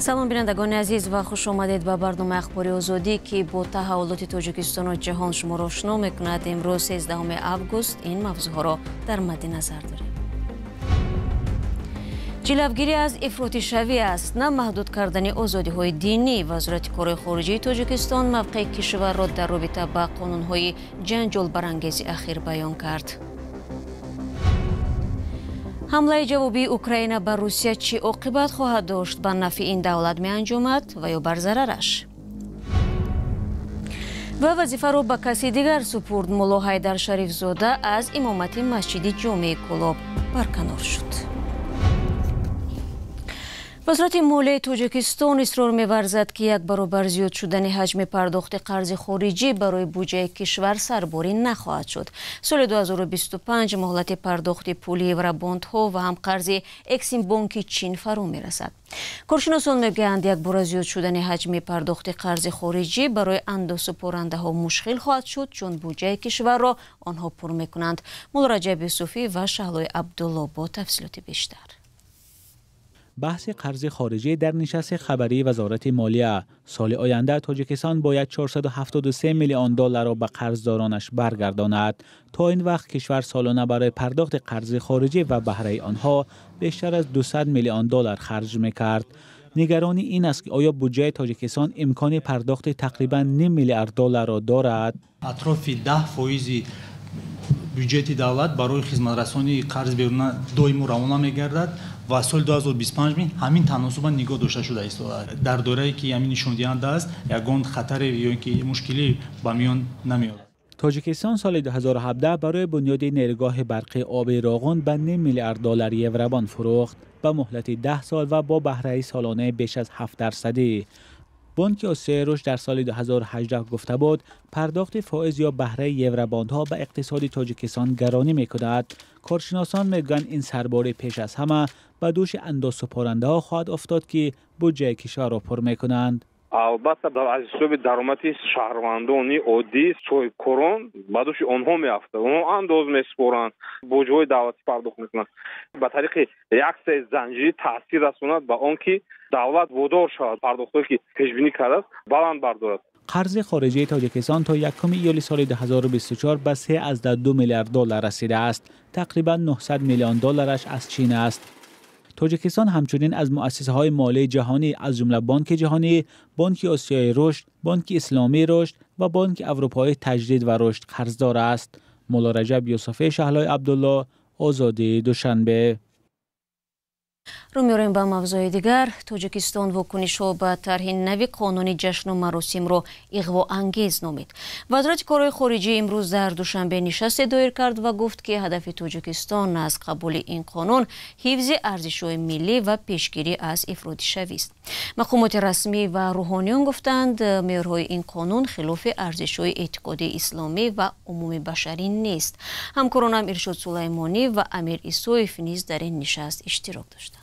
салом бинандагони азиз ва хуш омадед ба барномаи ахбори озодӣ ки бо таҳаввулоти тоҷикистону ҷаҳон шуморо ошно мекунад. имрӯз 13 август ин мавзӯъҳоро дар мадди назар дорем. ҷилавгирӣ аз ифротишавӣ аст, на маҳдуд кардани озодиҳои динӣ. вазорати корҳои хориҷии тоҷикистон мавқеи кишварро дар робита ба қонунҳои ҷанҷолбарангези ахир баён кард. ҳамлаи ҷавобии Украина ба Русия чӣ оқибат хоҳад дошт? ба нафъи ин давлат меанҷомад ва ё бар зарараш? ва вазифаро ба каси дигар супурд. мулло Ҳайдар Шарифзода аз имомати масҷиди ҷомеи Кӯлоб барканор шуд. вазорати молияи тоҷикистон исрор меварзад ки як баробар зиёд шудани ҳаҷми пардохти қарзи хориҷӣ барои буҷаи кишвар сарборӣ нахоҳад шуд. соли 2025 моҳлати пардохти пули евробондҳо ва ҳам қарзи эксимбонки чин фаро мерасад. коршиносон мегӯянд як бора зиёд шудани ҳаҷми пардохти қарзи хориҷӣ барои андозсупорандаҳо мушкил хоҳад шуд, чун буҷаи кишварро онҳо пур мекунанд. мулло Раҷаб Юсуфӣ ва Шаҳлои Абдулло бо тафсилоти бештар. بحث قرض خارجی در نشست خبری وزارت مالیه. سال آینده تاجیکستان باید 473 میلیون دلار را به قرضدارانش برگرداند. تا این وقت کشور سالانه برای پرداخت قرض خارجی و بهره آنها بیشتر از 200 میلیون دلار خرج میکرد. نگرانی این است که آیا بودجه تاجیکستان امکان پرداخت تقریبا نیم میلیارد دلار را دارد؟ اطراف 10% بودجه دولت برای خدمترسانی قرض بیرون دویم روانه میگردد و سال 2025 همین تناسب نگاه داشته شده است. در دوره‌ای که همین نشون دهنده است یگان خطر یا اینکه مشکلی به میان نمیاد. تاجیکستان سال 2017 برای بنیاد نیروگاه برقی آب راغون به نیم میلیارد دلار یوربان فروخت با مهلت 10 سال و با بهره سالانه بیش از 7%. بانک آسیای رشد در سال 2018 گفته بود پرداخت فائز یا بهره یورباندها به اقتصاد تاجیکستان گرانی می‌کند. کارشناسان میگویند این سرباری پیش از همه به دوش اندازسپارنده‌ها خواهد افتاد که بودجه کشور را پر می‌کنند. البته از حساب درآمدی شهروندان عادی سوی کرون به دوش آنها می‌افتد. آنها انداز می‌سپارند، بودجه دولتی پرداخت می‌کنند. به طریق یک سری زنجیری تاثیر رساند به آنکه دولت وادار شود پرداختی که پیش بینی کرده است بلند بردارد. قرض خارجی تاجیکستان تا 1 ایول سال 2024 به 3.2 میلیارد دلار رسیده است. تقریبا 900 میلیون دلارش از چین است. تاجیکستان همچنین از مؤسسه‌های مالی جهانی از جمله بانک جهانی، بانک آسیای رشد، بانک اسلامی رشد و بانک اروپایی تجدید و رشد قرضدار است. مولو رجب یوسفی، شهلای عبدالله، آزادی دوشنبه. رو می‌ریم ба мавзӯи дигар. тоҷикистон вокунишҳо ба тарҳи нави қонуни ҷашну маросимро иғвоангез номид. вазорати корҳои хориҷӣ имрӯз дар душанбе нишасте доир кард ва гуфт ки ҳадафи тоҷикистон аз қабули ин қонун ҳифзи арзишҳои миллӣ ва пешгирӣ аз ифротишавист. мақомоти расмӣ ва рӯҳониён гуфтанд меъёрҳои ин қонун хилофи арзишҳои эътиқодии исломӣ ва умуми башарӣ нест. ҳамкоронам Иршод Сулаймонӣ ва Амир Исоев низ дар ин нишаст иштирок доштанд.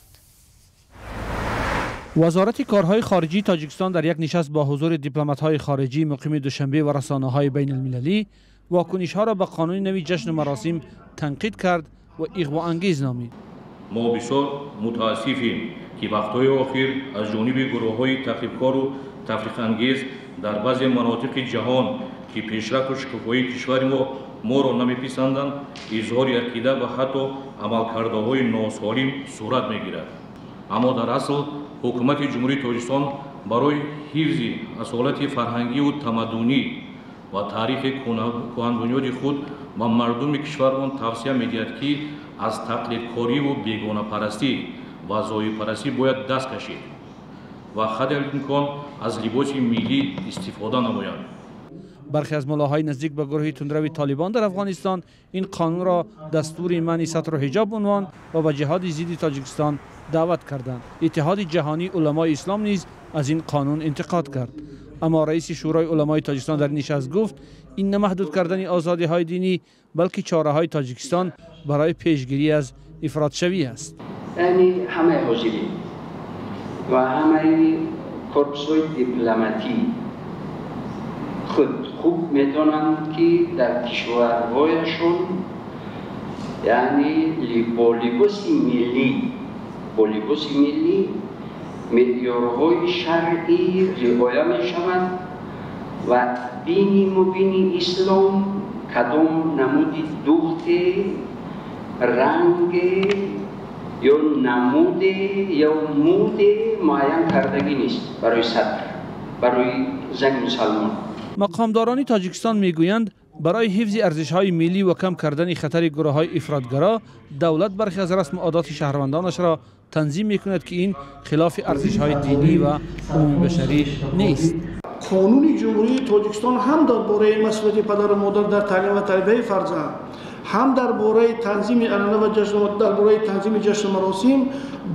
وزارت کارهای خارجی تاجیکستان در یک نشست با حضور دیپلمات‌های خارجی مقیم دوشنبه و رسانه‌های بین المللی واکنش‌ها را به قانون نوی جشن و مراسم تنقید کرد و اغواانگیز نامید. ما بسیار متاسفیم که وقت‌های اخیر از جانب گروه‌های تخریبکار و تفریق‌انگیز در بعضی مناطق جهان که پیشرفت و شکوفایی کشور ما را نمی‌پسندند اظهار عقیده و حتی عملکردهای ناسالم صورت می‌گیرد. اما در اصل حکومت جمهوری تاجیکستان برای حفظ اصالت فرهنگی و تمدنی و تاریخ کهن‌بنیاد خود به مردم کشورمان توصیه می‌دهد که از تقلیدکاری و بیگانه پرستی و زایی پرستی باید دست کشید و قدر الامکان از لباس ملی استفاده نمایند. برخی از ملاهای نزدیک به گروه تندروی طالبان در افغانستان این قانون را دستور منع ستر و حجاب عنوان و به جهاد ضد تاجیکستان دعوت کردند. اتحاد جهانی علمای اسلام نیز از این قانون انتقاد کرد. اما رئیس شورای علمای تاجیکستان در نشست گفت این نه محدود کردن آزادی‌های دینی بلکه چاره‌های تاجیکستان برای پیشگیری از افراط‌شوی است. یعنی همه حاضرین و همه کورپس‌های دیپلماتی خود خوب می‌دانند که در کشورهایشان یعنی با لباس ملی معیارهای شرعی رعایت می شود و دین مبین اسلام کدام نمود دخت رنگ یا نمود یا مود معین کردگی نیست برای صدر، برای زن مسلمان. مقامداران تاجیکستان میگویند برای حفظ ارزش‌های ملی و کم کردن خطر گروه‌های افراطگرا دولت برخی از رسم و عادات شهروندانش را تنظیم می‌کند که این خلاف ارزش‌های دینی و عمومی بشری نیست. قانون جمهوری تاجیکستان هم درباره مسئولیت پدر و مادر در تعلیم و تربیت فرزند، هم درباره تنظیم عنعنه و جشن، درباره تنظیم جشن و مراسم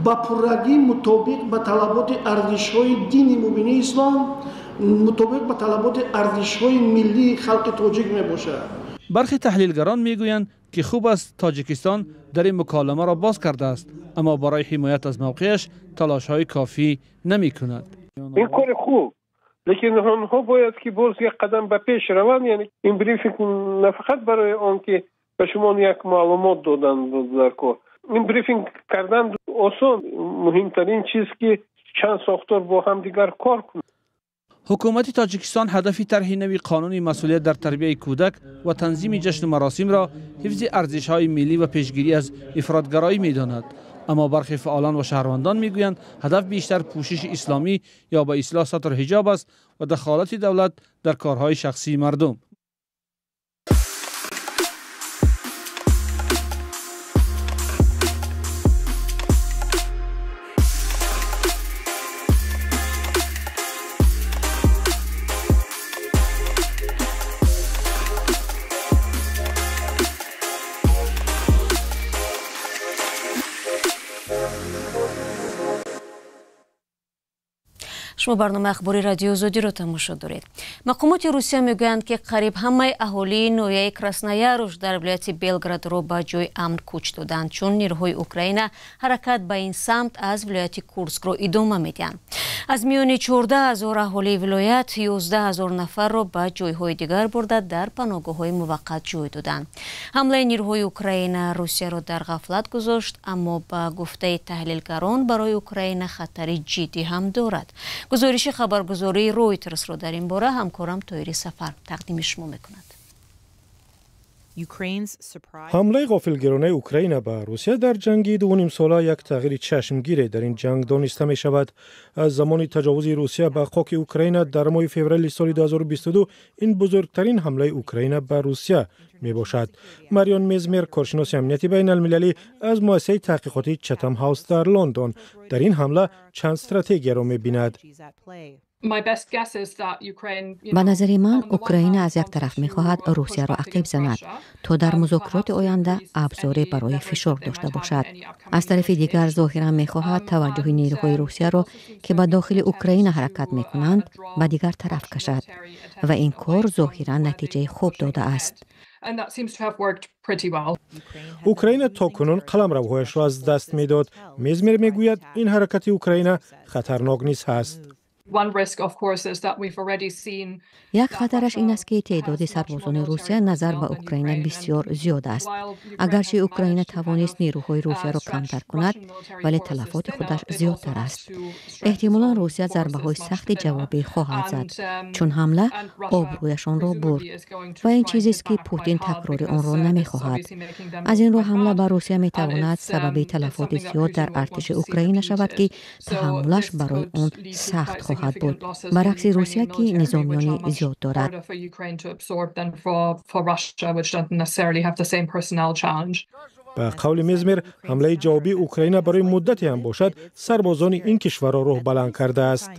با پررگی مطابق به طلبات ارزش‌های دین مبین اسلام، مطابق به طلبات ارزش‌های ملی خلق تاجیک میباشد. برخی تحلیلگران میگویند که خوب است تاجیکستان در این مکالمه را باز کرده است، اما برای حمایت از موقعش تلاش‌های کافی نمی‌کند. این کار خوب، لیکن آنها باید که باز یک قدم به پیش روند، یعنی این بریفینگ نه فقط برای آن که به شما یک معلومات دادن در کار، این بریفینگ کردن آسان، مهمترین چیز که چند ساختار با هم دیگر کار کنند. حکومت تاجیکستان هدف طرح نوی قانون مسئولیت در تربیت کودک و تنظیم جشن و مراسم را حفظ ارزش‌های ملی و پیشگیری از افراطگرایی می‌داند، اما برخی فعالان و شهروندان می‌گویند هدف بیشتر پوشش اسلامی یا با اصلاح سطر حجاب است و دخالت دولت در کارهای شخصی مردم. شما برنامه اخباری رادیو زودی رو تماشا دارید. مقامات روسیه میگویند که قریب همه اهالی نویه کراسنایاروش در ولایت بلگراد رو به جای امن کوچ دادند، چون نیروهای اوکراین حرکت به این سمت از ولایت کورسک رو ادامه میدن. از میان 14,000 اهالی ولایت 11,000 نفر رو به جایهای دیگر برده در پناهگاه‌های موقت جای دادند. حمله نیروهای اوکراین روسیه رو در غفلت گذاشت، اما با گفته تحلیلگران برای اوکراین خطری جدی هم دارد. گزارش خبرگزاری رویترز رو در این باره همکارم طاهری سفر تقدیم شما میکند. حمله غافلگیرانه اوکراین به روسیه در جنگ 2.5 ساله یک تغییر چشمگیر در این جنگ دانسته می شود. از زمان تجاوز روسیه به خاک اوکراین در ماه فوریه سال 2022 این بزرگترین حمله اوکراین به روسیه می باشد. ماریون میزمر، کارشناس امنیتی بین المللی از مؤسسه تحقیقاتی چتم هاوس در لندن، در این حمله چند استراتژی را می بیند. به نظر من اوکراین از یک طرف می‌خواهد روسیه را عقب زند تا در مذاکرات آینده ابزاری برای فشار داشته باشد. از طرف دیگر ظاهراً می‌خواهد توجه نیروهای روسیه را که به داخل اوکراین حرکت می‌کنند به دیگر طرف کشد و این کار ظاهراً نتیجه خوب داده است. اوکراین تاکنون قلمروهایش را از دست می‌داد. میزمر می‌گوید این حرکت اوکراین خطرناک نیز است. یک خطرش این است که تعداد سربازان روسیه نظر به اوکراین بسیار زیاد است. اگرچه اوکراین توانست نیروهای روسیه را کمتر کند، ولی تلفات خودش زیادتر است. احتمالاً روسیه ضربه‌های سخت جوابی خواهد زد، چون حمله آبرویشان را برد و این چیزی است که پوتین تکرار آن را نمی‌خواهد. از این رو حمله بر روسیه می‌تواند سبب تلفات زیاد در ارتش اوکراین شود که تحملش برای آن سخت خواهد بود، برعکس روسیه که نظامیان زیاد دارد. به قول میزمر، حمله جوابی اوکراین برای مدتی هم باشد سربازان این کشور را روح بلند کرده است.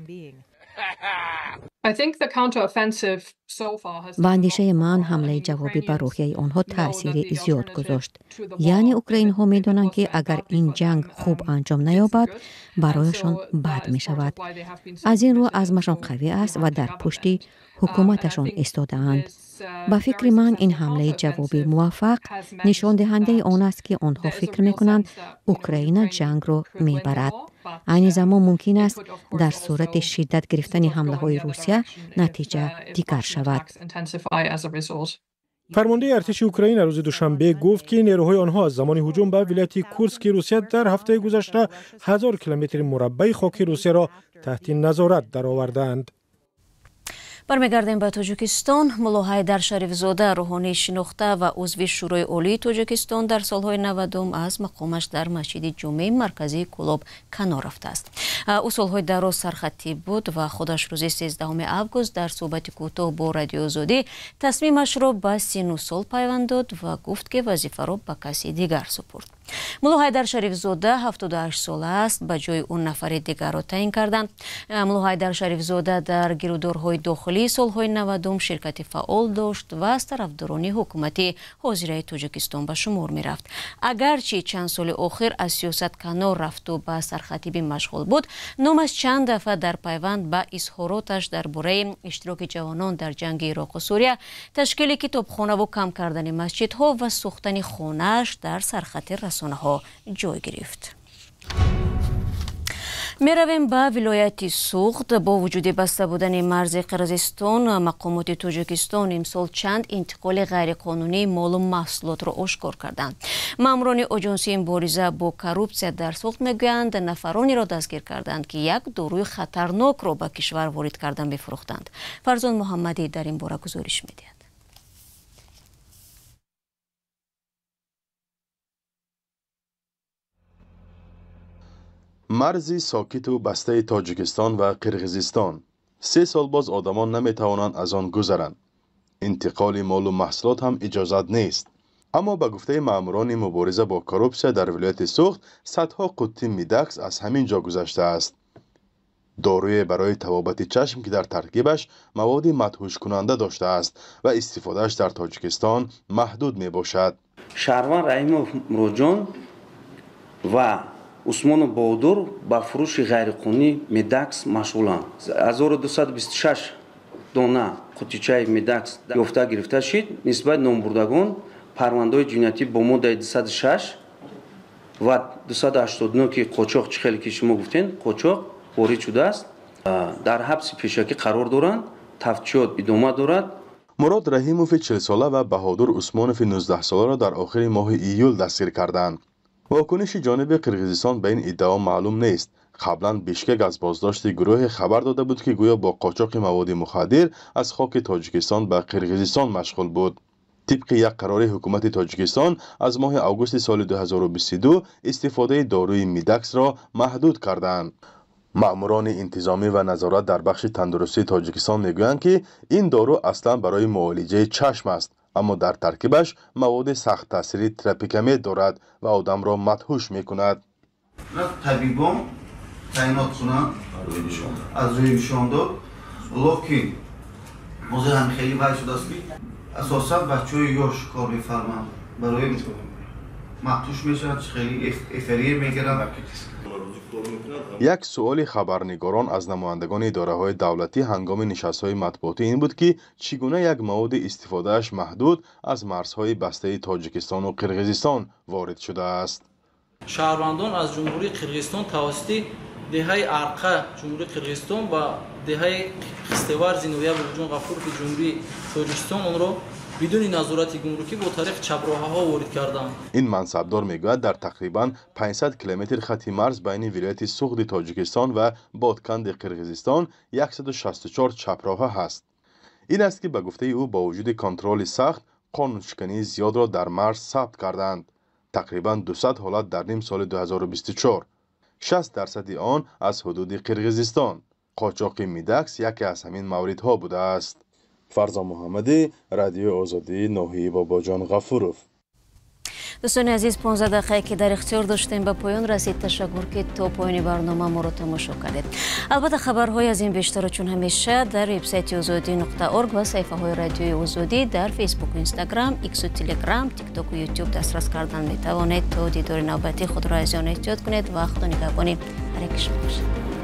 و اندیشه من حمله جوابی بر روحیه آنها تأثیر زیاد گذاشت. یعنی اوکراین ها می دانند که اگر این جنگ خوب انجام نیابد برایشان بد می شود. از این رو عزمشان قوی است و در پشتی حکومتشان ایستاده‌اند. با فکر من این حمله جوابی موفق نشان دهنده آن است که آنها فکر می کنند اوکراین جنگ را می برد. این زمان ممکن است در صورت شدت گرفتن حمله های روسیه نتیجه دیگر شود. فرمانده ارتش اوکراین روز دوشنبه گفت که نیروهای آنها از زمان هجوم به ولایت کورسک روسیه در هفته گذشته 1000 کیلومتر مربع خاک روسیه را تحت نظارت درآوردند. برمیگردیم به تاجیکستان. ملا حیدر شریفزاده روحانی شناخته و عضو شورای عالی تاجیکستان در سالهای 90 از مقامش در مسجد جمعه مرکزی کلاب کنار رفته است. او سالهای دراز سرخطی بود و خودش روز 13 آگوست در صحبت کوتاه با رادیو آزادی تصمیمش را به 39 سال پیوند داد و گفت که وظیفه را به کسی دیگر سپرد. ملا حیدر شریفزاده 78 ساله است. به جای اون نفر دیگر را تعیین کردند. ملا حیدر شریفزاده در گیرودارهای داخلی سالهای 90 شرکت فعال داشت و از طرفداران حکومتی حاضره تاجیکستان به شمار می رفت. اگرچه چند سال اخیر از سیاست کنار رفت و به سرخطیبی مشغول بود، نامش چند دفعه در پیوند به اظهاراتش درباره اشتراک جوانان در جنگ عراق و سوریه، تشکیل کتابخانه و کم کردن مسجدها و سوختن خانه‌اش در سرخط رسانه ها جای گرفت. میرویم به ولایت سوخت. با وجود بسته بودن مرز قرقیزستان، مقامات تاجیکستان امسال چند انتقال غیرقانونی مال و محصولات را آشکار کردند. ماموران آژانسی مبارزه با کروپسیا در سوخت میگویند نفرانی را دستگیر کردند که یک داروی خطرناک را به کشور وارد کردن بفروختند. فرزان محمدی در این باره گزارش میدهد. مرزی ساکت و بسته تاجیکستان و قرقیزستان 3 سال باز آدمان نمیتوانند از آن گذرند. انتقال مال و محصولات هم اجازت نیست. اما به گفته ماموران مبارزه با کروپسیا در ولایت سوخت، صدها قطی میدکس از همین جا گذشته است. داروی برای طبابت چشم که در ترکیبش مواد مدهوش کننده داشته است و استفادهش در تاجیکستان محدود می باشد. شهروان رحیموف مروجان و عثمان بهادر با فروش غیرقانونی میدکس مشغولند. 1226 دانه قطیچه میدکس یافته گرفته شد. نسبت نامبردگان پرونده‌های جنایتی با ماده 206 و 289 که قاچاق چخیلی که شما گفتین قاچاق وارد شده است. در حبس پیشکی قرار دارند. تفتیشات ادامه دارد. مراد رحیموف 40 ساله و بهادر عثمانوف 19 ساله را در آخر ماه ایول دستگیر کردند. واکنش جانب قرقیزستان به این ادعا معلوم نیست. قبلا بیشکک از بازداشت گروه خبر داده بود که گویا با قاچاق مواد مخدر از خاک تاجیکستان به قرقیزستان مشغول بود. طبق یک قرار حکومت تاجیکستان از ماه آگوست سال 2022 استفاده داروی میدکس را محدود کردند. ماموران انتظامی و نظارت در بخش تندرستی تاجیکستان میگویند که این دارو اصلا برای معالجه چشم است، اما در ترکیبش مواد سخت تاثیری تراپیکامید دارد و آدم را مدهوش میکند. طبیبان تعیینات کنند از روی نشان داد لکن موضوع هم خیلی وای شده است که اساسا بچه‌های یاش کار می‌فرمایند برای مدهوش میشوند، خیلی افریه میگیرند. یک سؤال خبرنگاران از نمایندگان اداره‌های دولتی هنگام نشست‌های مطبوعاتی این بود که چگونه یک مواد استفادهش محدود از مرزهای بسته تاجیکستان و قرقیزستان وارد شده است. شهروندان از جمهوری قرقیزستان توسط دهه ارقه جمهوری قرقیزستان و دهه خستوار زینویه بوجون غفور که جمهوری تاجیکستان آن را بدون نظارت گمرکی با طریق چپراه‌ها وارد کردند. این منصبدار میگوید در تقریباً 500 کیلومتر خط مرز بین ولایت سوخت تاجیکستان و بادکند قرقیزستان 164 چپراه هست. این است که به گفته او با وجود کنترل سخت قانونشکنی زیاد را در مرز ثبت کردند. تقریباً 200 حالت در نیم سال 2024. 60% آن از حدود قرقیزستان. قاچاق میدکس یکی از همین موردها بوده است. فرزان محمدی، رادیو آزادی، ناحیه باباجان غفوروف. دوستان عزیز، 15 دقیقه که در اختیار داشتیم به پایان رسید. تشکر که تا پایان برنامه ما رو تماشا کردید. البته خبرهای از این بیشتر چون همیشه در وبسایت azadi.org و صفحه های رادیوی آزادی در فیسبوک و اینستاگرام، ایکس و تلگرام، تیک تاک و یوتیوب دسترس کردن می توانید. تا دیدار نوبتی خود را از آن احتیاط کنید. وقت و نگهبانی هر یک شما باشید.